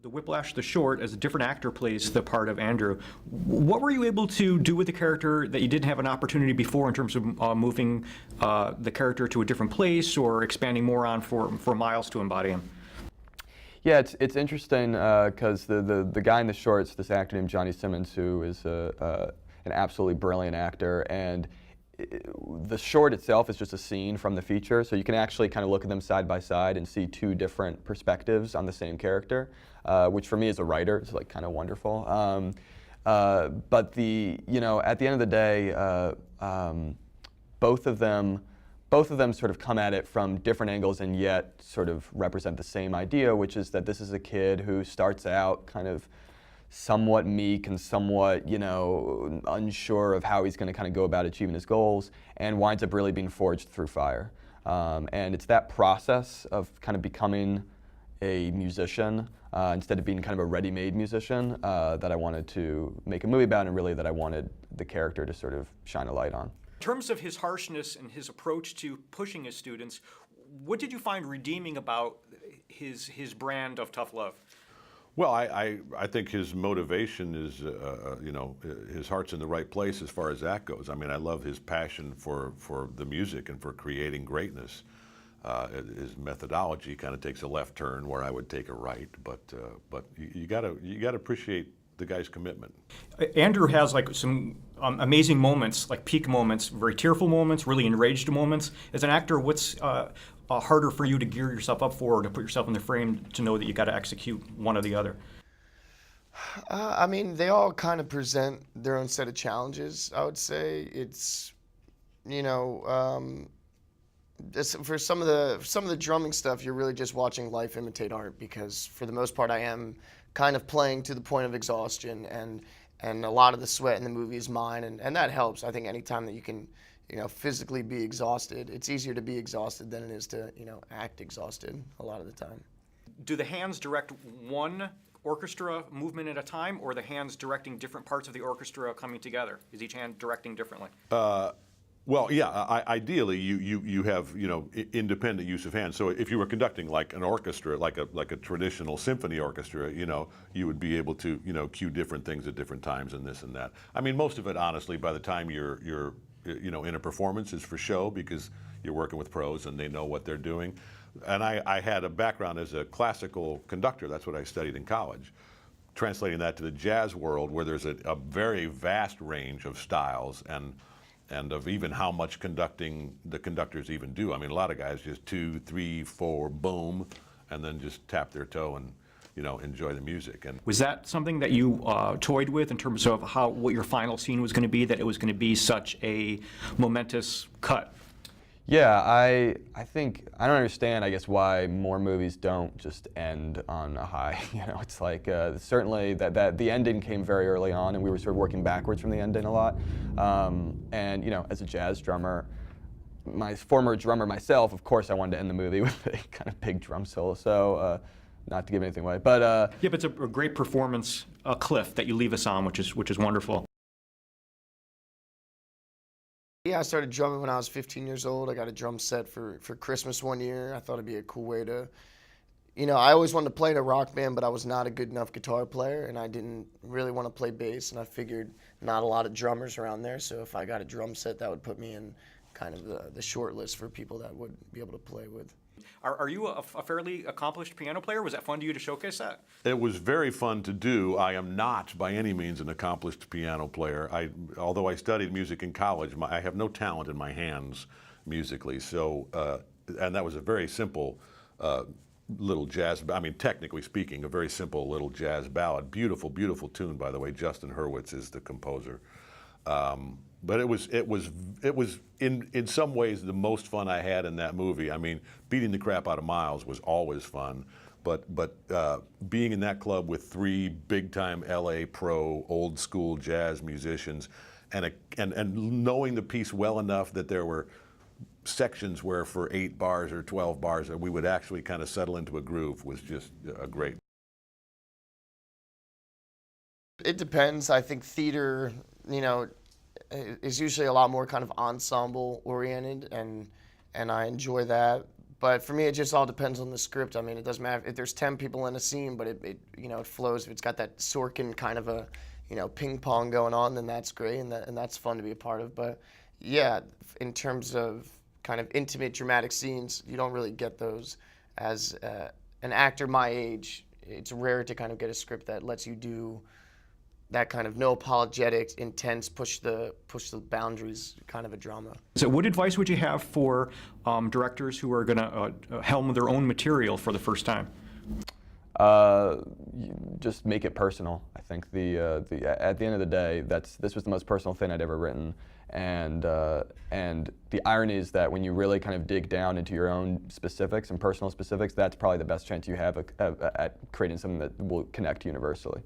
The Whiplash, the short, as a different actor plays the part of Andrew. What were you able to do with the character that you didn't have an opportunity before in terms of moving the character to a different place or expanding more on for Miles to embody him? Yeah, it's interesting because the guy in the shorts, this actor named Johnny Simmons, who is an absolutely brilliant actor, and the short itself is just a scene from the feature, so you can actually kind of look at them side by side and see two different perspectives on the same character, which for me as a writer is like kind of wonderful. But at the end of the day, both of them sort of come at it from different angles and yet sort of represent the same idea, which is that this is a kid who starts out kind of somewhat meek and somewhat, unsure of how he's going to kind of go about achieving his goals, and winds up really being forged through fire. And it's that process of kind of becoming a musician instead of being kind of a ready-made musician that I wanted to make a movie about, and really that I wanted the character to sort of shine a light on. In terms of his harshness and his approach to pushing his students, what did you find redeeming about his brand of tough love? Well, I think his motivation is, his heart's in the right place as far as that goes. I mean, I love his passion for the music and for creating greatness. His methodology kind of takes a left turn where I would take a right, but you gotta appreciate the guy's commitment. Andrew has like some amazing moments, like peak moments, very tearful moments, really enraged moments. As an actor, what's harder for you to gear yourself up for, or to put yourself in the frame to know that you got to execute one or the other? I mean, they all kind of present their own set of challenges. I would say it's, for some of the drumming stuff, you're really just watching life imitate art, because for the most part, I am kind of playing to the point of exhaustion, and a lot of the sweat in the movie is mine, and that helps. I think anytime that you can, physically be exhausted, it's easier to be exhausted than it is to, act exhausted a lot of the time. Do the hands direct one orchestra movement at a time, or the hands directing different parts of the orchestra coming together? Is each hand directing differently? Well, yeah. Ideally, you have independent use of hands. So if you were conducting like an orchestra, like a traditional symphony orchestra, you would be able to cue different things at different times and this and that. I mean, most of it, honestly, by the time you're in a performance, is for show, because you're working with pros and they know what they're doing. And I had a background as a classical conductor. That's what I studied in college. Translating that to the jazz world, where there's a very vast range of styles and of even how much conducting the conductors even do. I mean, a lot of guys just 2, 3, 4, boom, and then just tap their toe and enjoy the music. And was that something that you toyed with in terms of what your final scene was going to be, that it was going to be such a momentous cut? Yeah, I think, I don't understand, I guess, why more movies don't just end on a high. It's like, certainly that the ending came very early on, and we were sort of working backwards from the ending a lot. And, as a jazz drummer, my former drummer myself, of course I wanted to end the movie with a kind of big drum solo, so not to give anything away. But yeah, but it's a great performance cliff that you leave us on, which is wonderful. Yeah, I started drumming when I was 15 years old. I got a drum set for Christmas one year. I thought it'd be a cool way to, I always wanted to play in a rock band, but I was not a good enough guitar player, and I didn't really want to play bass, and I figured not a lot of drummers around there, so if I got a drum set, that would put me in kind of the short list for people that would be able to play with. Are you a fairly accomplished piano player? Was that fun to you to showcase that? it was very fun to do. I am not by any means an accomplished piano player. Although I studied music in college, I have no talent in my hands musically. So, and that was a very simple little jazz, I mean, technically speaking, a very simple little jazz ballad. Beautiful, beautiful tune, by the way. Justin Hurwitz is the composer. But it was in some ways the most fun I had in that movie. I mean, beating the crap out of Miles was always fun, but being in that club with 3 big-time LA pro old school jazz musicians, and knowing the piece well enough that there were sections where for 8 bars or 12 bars we would actually kind of settle into a groove was just a great. It depends. I think theater, is usually a lot more kind of ensemble oriented, and I enjoy that. But for me, it just all depends on the script. I mean, it doesn't matter if there's 10 people in a scene, but it flows. If it's got that Sorkin kind of a, ping pong going on, then that's great, and that's fun to be a part of. But yeah, in terms of kind of intimate, dramatic scenes, you don't really get those as an actor my age. It's rare to kind of get a script that lets you do that kind of no apologetics, intense, push the boundaries kind of a drama. So what advice would you have for directors who are going to helm their own material for the first time? Just make it personal. I think at the end of the day, this was the most personal thing I'd ever written, and the irony is that when you really kind of dig down into your own specifics and personal specifics, that's probably the best chance you have at creating something that will connect universally.